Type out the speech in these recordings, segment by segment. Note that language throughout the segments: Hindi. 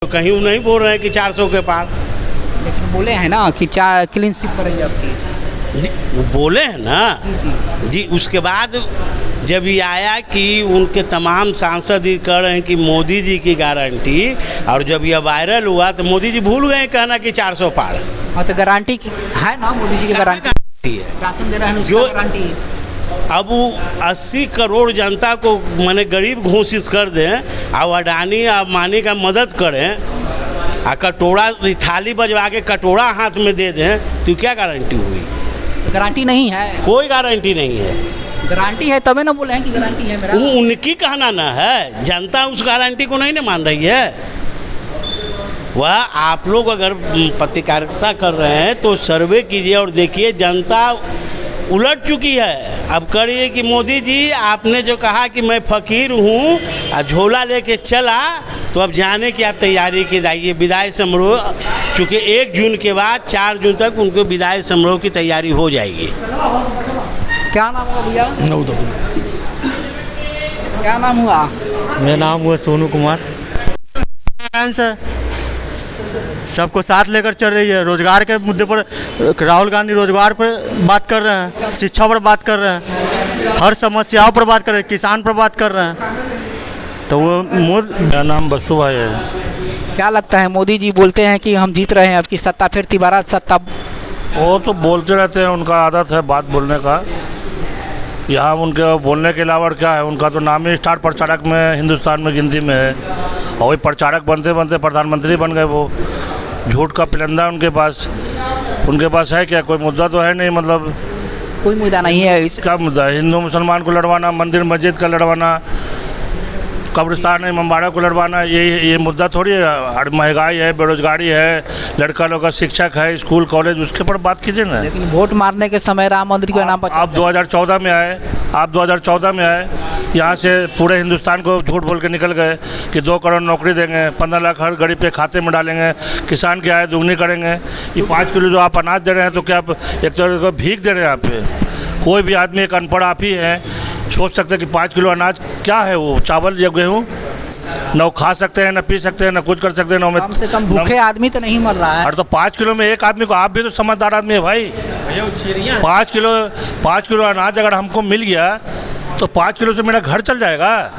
कहीं वो नहीं बोल रहे हैं कि 400 के पार। लेकिन बोले हैं ना कि क्लीन स्वीप करेंगे आपकी। वो बोले हैं ना जी जी। उसके बाद जब ये आया कि उनके तमाम सांसद ही कह रहे हैं कि मोदी जी की गारंटी, और जब यह वायरल हुआ तो मोदी जी भूल गए कहना कि 400 पार। हाँ, तो गारंटी है ना मोदी जी की गारंटी है राशन दे रहे हैं जो उसका गारंटी। अब वो 80 करोड़ जनता को माने गरीब घोषित कर दें और अडानी अंबानी का मदद करें और कटोरा थाली बजवा के कटोरा हाथ में दे दें तो क्या गारंटी हुई? तो गारंटी नहीं है, कोई गारंटी नहीं है। गारंटी है तभी ना बोले हैं कि गारंटी है मेरा। वो उनकी कहना ना है, जनता उस गारंटी को नहीं ना मान रही है। वह आप लोग अगर पत्रकारिता कर रहे हैं तो सर्वे कीजिए और देखिए जनता उलट चुकी है। अब करिए कि मोदी जी आपने जो कहा कि मैं फ़कीर हूँ और झोला लेके चला, तो अब जाने की आप तैयारी की जाइए। विदाई समारोह चूँकि 1 जून के बाद 4 जून तक उनको विदाई समारोह की तैयारी हो जाएगी। क्या नाम हुआ भैया? क्या नाम हुआ? मेरा नाम हुआ सोनू कुमार। सबको साथ लेकर चल रही है। रोजगार के मुद्दे पर राहुल गांधी रोजगार पर बात कर रहे हैं, शिक्षा पर बात कर रहे हैं, हर समस्याओं पर बात कर रहे हैं, किसान पर बात कर रहे हैं। तो वो मेरा नाम बसु भाई है। क्या लगता है मोदी जी बोलते हैं कि हम जीत रहे हैं, अब की सत्ता फिर दोबारा सत्ता? वो तो बोलते रहते हैं, उनका आदत है बात बोलने का। यहाँ उनके बोलने के अलावा क्या है, उनका तो नाम ही स्टार प्रचारक में हिंदुस्तान में गिनती में है। और वही प्रचारक बनते बनते प्रधानमंत्री बन गए। वो झूठ का पिलंदा उनके पास है क्या? कोई मुद्दा तो है नहीं। मतलब कोई मुद्दा नहीं है इसका। मुद्दा है हिंदू मुसलमान को लड़वाना, मंदिर मस्जिद का लड़वाना, कब्रिस्तान इमामबाड़ा को लड़वाना, ये मुद्दा थोड़ी है। महंगाई है, बेरोजगारी है, लड़का लोग का शिक्षक है, स्कूल कॉलेज, उसके पर बात कीजिए ना। लेकिन वोट मारने के समय राम मंदिर का नाम आप 2014 में आए, यहाँ से पूरे हिंदुस्तान को झूठ बोल के निकल गए कि 2 करोड़ नौकरी देंगे, 15 लाख हर गरीब के खाते में डालेंगे, किसान की आय दुगनी करेंगे। ये 5 किलो जो आप अनाज दे रहे हैं तो क्या आप एक तरह का भीख दे रहे हैं? आप पे कोई भी आदमी एक अनपढ़ आप ही है सोच सकते हैं कि 5 किलो अनाज क्या है? वो चावल या गेहूँ न वो खा सकते हैं, न पी सकते हैं, न कुछ कर सकते हैं। न कम से कम भूखे आदमी तो नहीं मर रहा है। और तो 5 किलो में एक आदमी को, आप भी तो समझदार आदमी है भाई। 5 किलो अनाज अगर हमको मिल गया तो 5 किलो से मेरा घर चल जाएगा।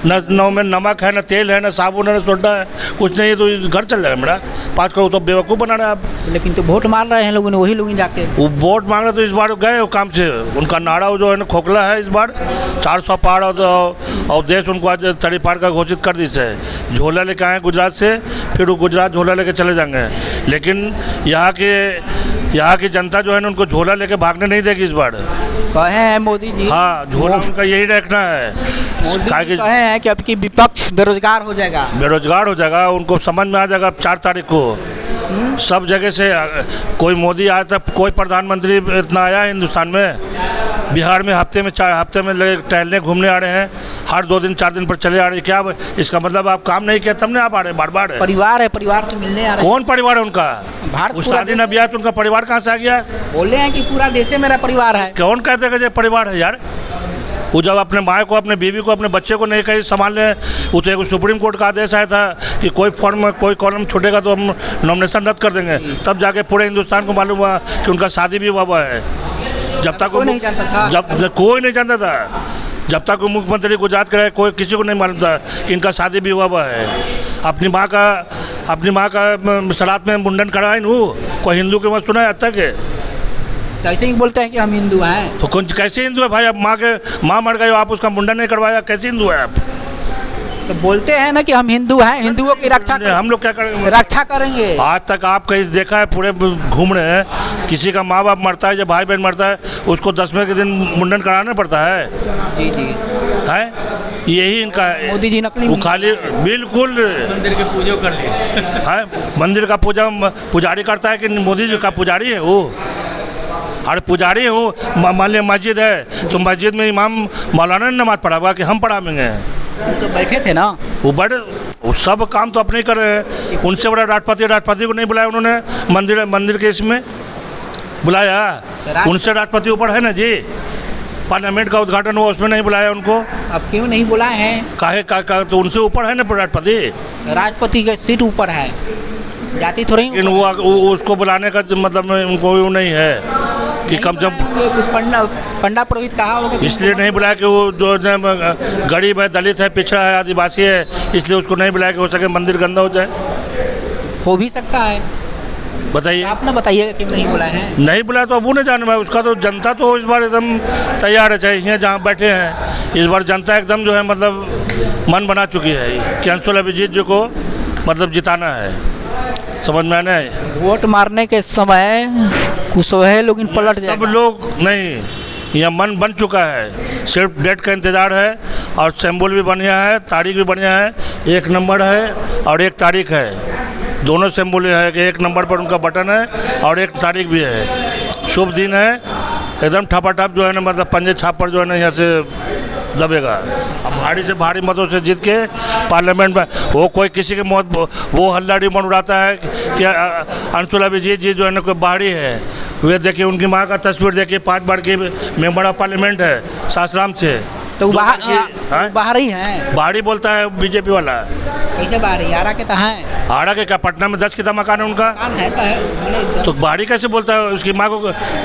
न में नमक है, न तेल है, न साबुन है, न सोडा है, कुछ नहीं है, तो घर चल जाएगा मेरा। 5 करोड़ तो बेवकूफ़ बना रहे हैं आप। लेकिन तो वोट मार रहे हैं लोगों ने, वही लोग जाके वो वोट मांग रहे तो इस बार गए वो काम से। उनका नारा जो है ना खोखला है इस बार। 400 पार और देश उनको आज तड़ी पार का घोषित कर दी है। झोला लेके आए गुजरात से, फिर वो गुजरात झोला लेके चले जाएंगे। लेकिन यहाँ की जनता जो है ना उनको झोला लेके भागने नहीं देगी इस बार। कहे हैं मोदी जी। हाँ, झोला उनका यही रखना है। मोदी जी कहे हैं कि अब की विपक्ष बेरोजगार हो जाएगा। उनको समझ में आ जाएगा 4 तारीख को। सब जगह से कोई मोदी आया था, कोई प्रधानमंत्री इतना आया हिंदुस्तान में। बिहार में हफ्ते में टहलने घूमने आ रहे हैं, हर 2 दिन 4 दिन पर चले आ रहे हैं। क्या इसका मतलब आप काम नहीं किया तब नहीं आप आ रहे हैं बार? परिवार है, परिवार से मिलने आ रहे हैं। कौन परिवार है उनका? शादी न ब्याह तो उनका परिवार कहाँ से आ गया? बोले हैं कि पूरा देश मेरा परिवार है। कौन कहते हैं कि परिवार है यार? वो जब अपने माँ को, अपने बीवी को, अपने बच्चे को नहीं कहीं संभालने, वो तो एक सुप्रीम कोर्ट का आदेश आया था कि कोई फॉर्म में कोई कॉलम छूटेगा तो हम नॉमिनेशन रद्द कर देंगे। तब जाके पूरे हिंदुस्तान को मालूम हुआ कि उनका शादी भी हुआ है। जब तक कोई नहीं जानता था। कोई नहीं जानता था। जब तक वो मुख्यमंत्री गुजरात के रहे, कोई किसी को नहीं मालूम था कि इनका शादी भी हुआ है। अपनी माँ का श्राद्ध में मुंडन कराए वो कोई हिंदू के मत सुना है आज तक? कैसे ही बोलते हैं कि हम हिंदू हैं। तो कौन कैसे हिंदू है भाई? अब माँ मर गई, आप उसका मुंडन नहीं करवाया, कैसे हिंदू है आप? तो बोलते हैं ना कि हम हिंदू हैं, हिंदुओं की रक्षा हम लोग क्या करेंगे? रक्षा करेंगे। आज तक आप कहीं देखा है? पूरे घूम रहे हैं। किसी का माँ बाप मरता है, जब भाई बहन मरता है, उसको 10वें के दिन मुंडन कराना पड़ता है। जी है यही इनका है। मोदी जी नकली वो खाली बिल्कुल मंदिर के पूजा कर लिए है। मंदिर का पुजारी करता है कि मोदी जी का पुजारी है वो? अरे पुजारी हूँ, मान लिया मस्जिद है तो मस्जिद में इमाम मौलाना ने नमाज पढ़ावा कि हम पढ़ावेंगे? तो बैठे थे ना वो सब काम तो अपने ही कर रहे हैं। उनसे बड़ा राष्ट्रपति को नहीं बुलाया उन्होंने मंदिर के इसमें बुलाया। उनसे राष्ट्रपति ऊपर है ना जी। पार्लियामेंट का उद्घाटन हुआ, उसमें नहीं बुलाया उनको। अब क्यों नहीं बुलाए हैं? काहे का तो उनसे ऊपर है ना राष्ट्रपति। राष्ट्रपति का सीट ऊपर है, जाति थोड़ी। लेकिन वो उसको बुलाने का मतलब उनको वो नहीं है कि कम से कम कुछ पंडा पुरोहित कहा होगा, इसलिए नहीं बुलाया कि वो जो गरीब है, दलित है, पिछड़ा है, आदिवासी है, इसलिए उसको नहीं बुलाया कि हो सके मंदिर गंदा हो जाए। हो भी सकता है, बताइए। आप ना बताइएगा क्यों नहीं बुलाए हैं। नहीं बुलाया तो अब उन्हें जाना है, उसका तो जनता तो इस बार एकदम तैयार है। चाहे यहाँ जहाँ बैठे हैं इस बार जनता एकदम जो है मतलब मन बना चुकी है कि अंशुल अभिजीत जी को मतलब जिताना है। समझ में आना है। वोट मारने के समय कुछ है लोग इन पलट जाएगा। सब लोग नहीं, यह मन बन चुका है, सिर्फ डेट का इंतज़ार है। और सिंबल भी बढ़िया है, तारीख भी बढ़िया है, 1 नंबर है और 1 तारीख है। दोनों सिंबल है कि 1 नंबर पर उनका बटन है और 1 तारीख भी है। शुभ दिन है, एकदम ठपाठप जो है ना मतलब पंजे छाप पर जो है ना यहाँ से दबेगा। अब भारी से भारी मतों से जीत के पार्लियामेंट में वो कोई किसी के मौत वो हल्लाड़ी मन उड़ाता है कि अंशुल अभिजीत जी जो है ना कोई बाहरी है। वे देखिए उनकी माँ का तस्वीर देखिए, 5 बार की मेंबर ऑफ पार्लियामेंट है सासाराम से। तो बाहर ही है, बाहरी बोलता है बीजेपी वाला। कैसे बाहरी? आरा के तो हैं। आरा के क्या पटना में 10 कितना मकान है उनका? तो बाहरी कैसे बोलता है? उसकी माँ को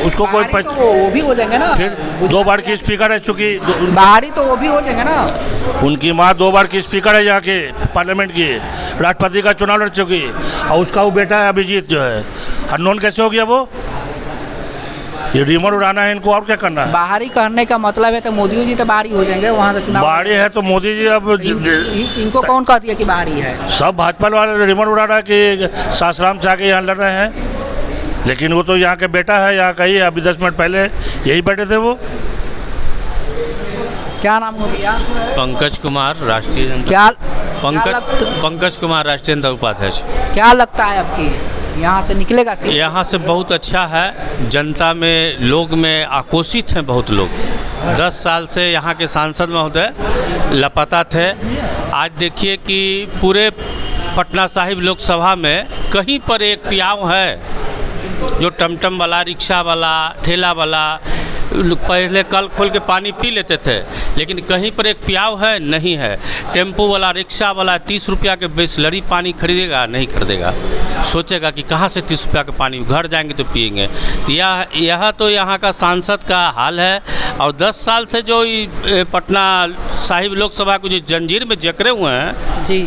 उसको कोई तो वो भी हो जाएंगे ना। फिर 2 बार की स्पीकर है चूँकि बाहरी, तो वो भी हो जाएंगे ना। उनकी माँ 2 बार की स्पीकर है यहाँ के पार्लियामेंट की, राष्ट्रपति का चुनाव लड़ चुकी। और उसका वो बेटा है अभिजीत जो है, अननोन कैसे हो गया वो? ये रिमोट उड़ाना है इनको, और क्या करना है? बाहरी करने का मतलब है तो मोदी जी तो बाहरी हो जाएंगे वहाँ से चुनाव। बाहरी है तो मोदी जी अब इनको कौन कहती है कि बाहरी है? सब भाजपा वाले रिमोट उड़ा रहा है कि सासाराम से आके यहाँ लड़ रहे हैं। लेकिन वो तो यहाँ के बेटा है, यहाँ का ही है। अभी 10 मिनट पहले यही बैठे थे वो। क्या नाम हो भैया? पंकज कुमार, राष्ट्रीय जनता। क्या पंकज कुमार, राष्ट्रीय जनता उपाध्यक्ष। क्या लगता है आपकी यहाँ से निकलेगा सीट? यहाँ से बहुत अच्छा है, जनता में लोग में आक्रोशित हैं बहुत लोग। 10 साल से यहाँ के सांसद महोदय लापता थे। आज देखिए कि पूरे पटना साहिब लोकसभा में कहीं पर एक पियाव है जो टमटम वाला, रिक्शा वाला, ठेला वाला पहले कल खोल के पानी पी लेते थे, लेकिन कहीं पर एक पियाव है नहीं है। टेम्पो वाला, रिक्शा वाला 30 रुपया के बिसलरी पानी खरीदेगा नहीं खरीदेगा, सोचेगा कि कहाँ से 30 रुपया का पानी, घर जाएंगे तो पिएंगे। तो यह तो यहाँ का सांसद का हाल है। और 10 साल से जो पटना साहिब लोकसभा को जो जंजीर में जकड़े हुए हैं जी,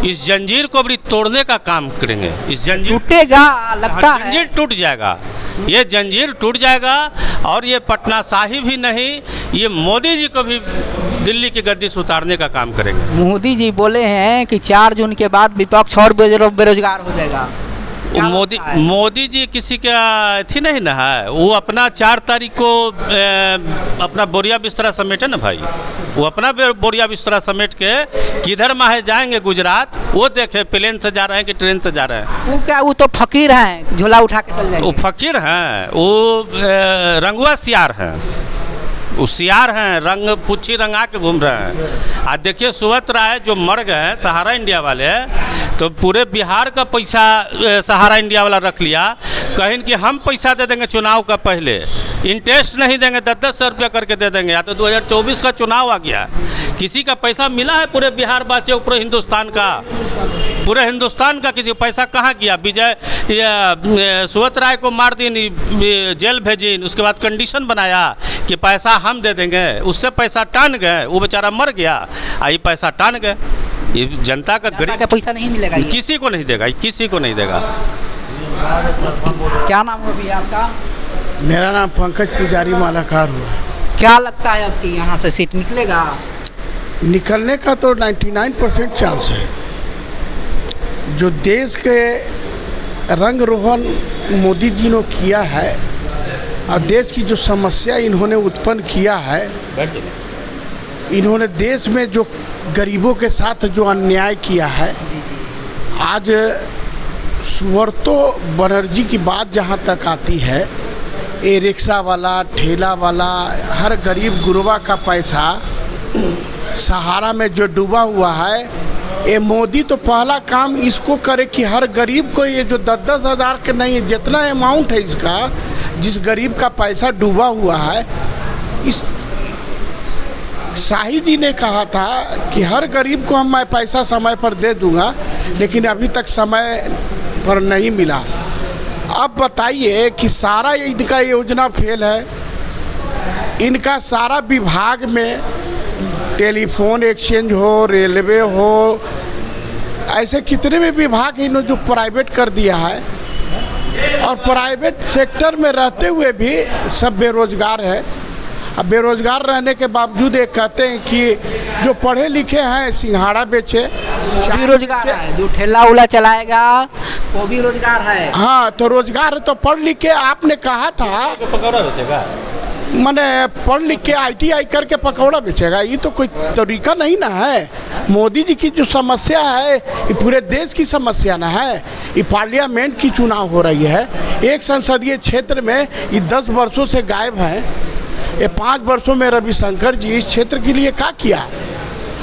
इस जंजीर को भी तोड़ने का काम करेंगे। इस जंजीर टूटेगा, लगता है जंजीर टूट जाएगा, ये जंजीर टूट जाएगा। और ये पटना साहिब ही नहीं, ये मोदी जी को भी दिल्ली की गद्दी से उतारने का काम करेंगे। मोदी जी बोले हैं कि 4 जून के बाद विपक्ष और बेरोजगार हो जाएगा। मोदी जी किसी का थी नहीं ना है, वो अपना 4 तारीख को अपना बोरिया बिस्तरा समेटे ना भाई, वो अपना बोरिया बिस्तरा समेट के किधर माहे जाएंगे गुजरात, वो देखे प्लेन से जा रहे हैं कि ट्रेन से जा रहे हैं। वो क्या, वो तो फकीर हैं, झोला उठा के चल जाएंगे। वो फकीर हैं, वो रंगुआ सियार हैं, वो सियार हैं, रंग पुच्छी रंगा के घूम रहे हैं। आज देखिए सुवत राय जो मर गए हैं सहारा इंडिया वाले, तो पूरे बिहार का पैसा सहारा इंडिया वाला रख लिया, कहीं कि हम पैसा दे देंगे चुनाव का पहले, इंटरेस्ट नहीं देंगे, 10-10 सौ रुपया करके दे देंगे। या तो 2024 का चुनाव आ गया, किसी का पैसा मिला है पूरे बिहार वासियों, पूरे हिंदुस्तान का, पूरे हिंदुस्तान का किसी पैसा कहाँ गया? विजय सुवत राय को मार दी, जेल भेजी, उसके बाद कंडीशन बनाया कि पैसा हम दे देंगे, उससे पैसा टान गए, वो बेचारा मर गया, ये पैसा टान गए। ये जनता का गरीब का पैसा नहीं मिलेगा, किसी को नहीं देगा, किसी को नहीं देगा। क्या नाम हो भैया आपका? मेरा नाम पंकज पुजारी मालाकार हुआ। क्या लगता है आपकी यहाँ से सीट निकलेगा? निकलने का तो 99% चांस है। जो देश के रंग रोहन मोदी जी ने किया है और देश की जो समस्या इन्होंने उत्पन्न किया है, इन्होंने देश में जो गरीबों के साथ जो अन्याय किया है, आज सुब्रतो बनर्जी की बात जहाँ तक आती है, ये रिक्शा वाला, ठेला वाला, हर गरीब गुरबा का पैसा सहारा में जो डूबा हुआ है, ये मोदी तो पहला काम इसको करे कि हर गरीब को ये जो 10-10 हज़ार के नहीं, जितना अमाउंट है इसका, जिस गरीब का पैसा डूबा हुआ है, शाही जी ने कहा था कि हर गरीब को मैं पैसा समय पर दे दूंगा, लेकिन अभी तक समय पर नहीं मिला। अब बताइए कि सारा इनका योजना फेल है। इनका सारा विभाग में टेलीफोन एक्सचेंज हो, रेलवे हो, ऐसे कितने भी विभाग इन्होंने जो प्राइवेट कर दिया है, और प्राइवेट सेक्टर में रहते हुए भी सब बेरोजगार है। अब बेरोजगार रहने के बावजूद ये कहते हैं कि जो पढ़े लिखे हैं सिंघाड़ा बेचे, भी रोजगार है, जो ठेला उला चलाएगा वो भी रोजगार है। हाँ, तो रोजगार है, तो पढ़ लिख के आपने कहा था पकौड़ा बेचेगा, मैंने पढ़ लिख के ITI करके पकौड़ा बेचेगा, ये तो कोई तरीका नहीं ना है। मोदी जी की जो समस्या है ये पूरे देश की समस्या ना है। ये पार्लियामेंट की चुनाव हो रही है, एक संसदीय क्षेत्र में ये 10 वर्षों से गायब हैं। ये 5 वर्षों में रविशंकर जी इस क्षेत्र के लिए क्या किया?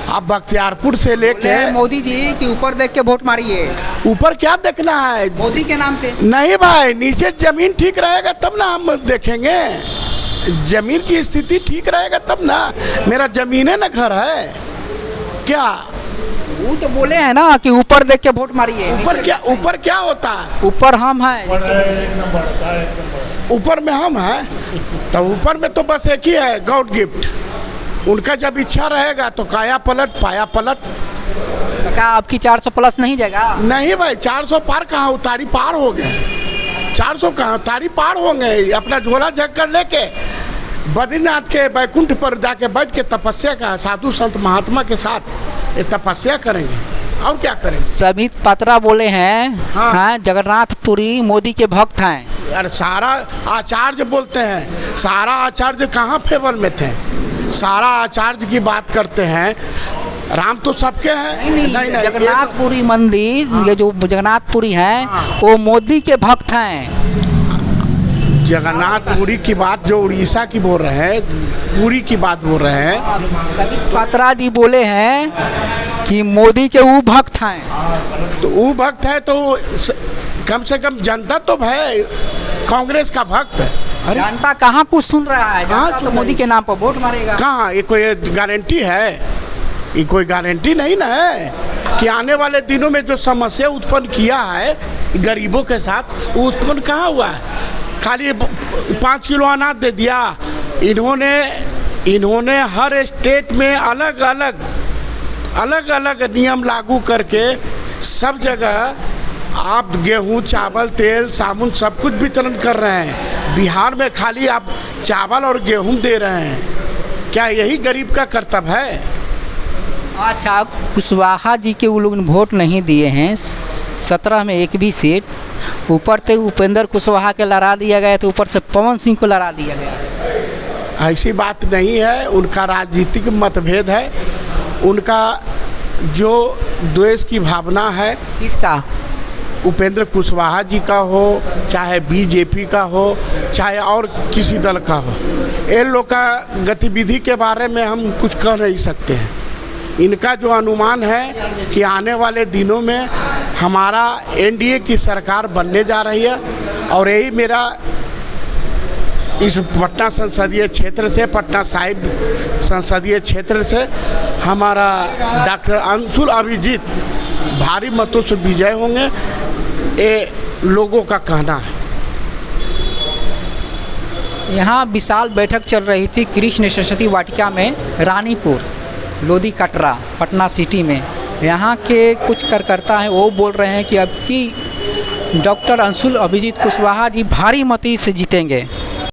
आप बख्तियारपुर से लेके मोदी जी के ऊपर देख के वोट मारिए। ऊपर क्या देखना है? मोदी के नाम पे नहीं भाई, नीचे जमीन ठीक रहेगा तब ना हम देखेंगे। जमीन की स्थिति ठीक रहेगा तब ना। मेरा जमीन है ना, घर है क्या? वो तो बोले हैं ना कि ऊपर देख के वोट मारिए। ऊपर क्या होता है? ऊपर हम हैं, ऊपर में हम हैं, तो ऊपर में तो बस एक ही है, गॉड गिफ्ट। उनका जब इच्छा रहेगा तो काया पलट पाया पलट। क्या आपकी 400 प्लस नहीं जाएगा? नहीं भाई, 400 पार कहाँ, उतारी पार हो गए। 400 कहाँ, उतारी पार हो गए। अपना झोला झक कर लेके बद्रीनाथ के बैकुंठ पर जाके बैठ के तपस्या का, साधु संत महात्मा के साथ ये तपस्या करेंगे, और क्या करेंगे। समित पात्रा बोले हैं हाँ, जगन्नाथपुरी मोदी के भक्त हैं। अरे सारा आचार्य बोलते हैं, सारा आचार्य कहाँ फेवर में थे? सारा आचार्य की बात करते हैं। राम तो सबके हैं। नहीं, जगन्नाथपुरी मंदिर, ये जो जगन्नाथपुरी हैं वो मोदी के भक्त हैं। जगन्नाथपुरी की बात जो उड़ीसा की बोल रहे हैं, पूरी की बात बोल रहे हैं। पात्रा जी बोले हैं कि मोदी के वो भक्त हैं। तो वो भक्त है तो कम से कम जनता तो है कांग्रेस का भक्त है। जनता कहाँ कुछ सुन रहा है? जनता तो मोदी के नाम पर वोट मारेगा। कहाँ? ये कोई गारंटी है? ये कोई गारंटी नहीं ना है कि आने वाले दिनों में जो समस्या उत्पन्न किया है गरीबों के साथ, वो उत्पन्न कहाँ हुआ है? खाली 5 किलो अनाज दे दिया। इन्होंने हर स्टेट में अलग अलग नियम लागू करके सब जगह आप गेहूं, चावल, तेल, साबुन सब कुछ वितरण कर रहे हैं। बिहार में खाली आप चावल और गेहूं दे रहे हैं। क्या यही गरीब का कर्तव्य है? अच्छा, कुशवाहा जी के वो लोग वोट नहीं दिए हैं 17 में एक भी सीट। ऊपर से उपेंद्र कुशवाहा के लड़ा दिया गया, तो ऊपर से पवन सिंह को लड़ा दिया गया। ऐसी बात नहीं है, उनका राजनीतिक मतभेद है। उनका जो द्वेष की भावना है, किसका? उपेंद्र कुशवाहा जी का हो, चाहे बीजेपी का हो, चाहे और किसी दल का हो, इन लोग का गतिविधि के बारे में हम कुछ कह नहीं सकते हैं। इनका जो अनुमान है कि आने वाले दिनों में हमारा NDA की सरकार बनने जा रही है, और यही मेरा इस पटना संसदीय क्षेत्र से, पटना साहिब संसदीय क्षेत्र से हमारा डॉक्टर अंशुल अभिजीत भारी मतों से विजय होंगे, ये लोगों का कहना है। यहाँ विशाल बैठक चल रही थी कृष्ण सरस्वती वाटिका में, रानीपुर लोधी कटरा पटना सिटी में। यहाँ के कुछ कार्यकर्ता हैं, वो बोल रहे हैं कि अब की डॉक्टर अंशुल अभिजीत कुशवाहा जी भारी मती से जीतेंगे।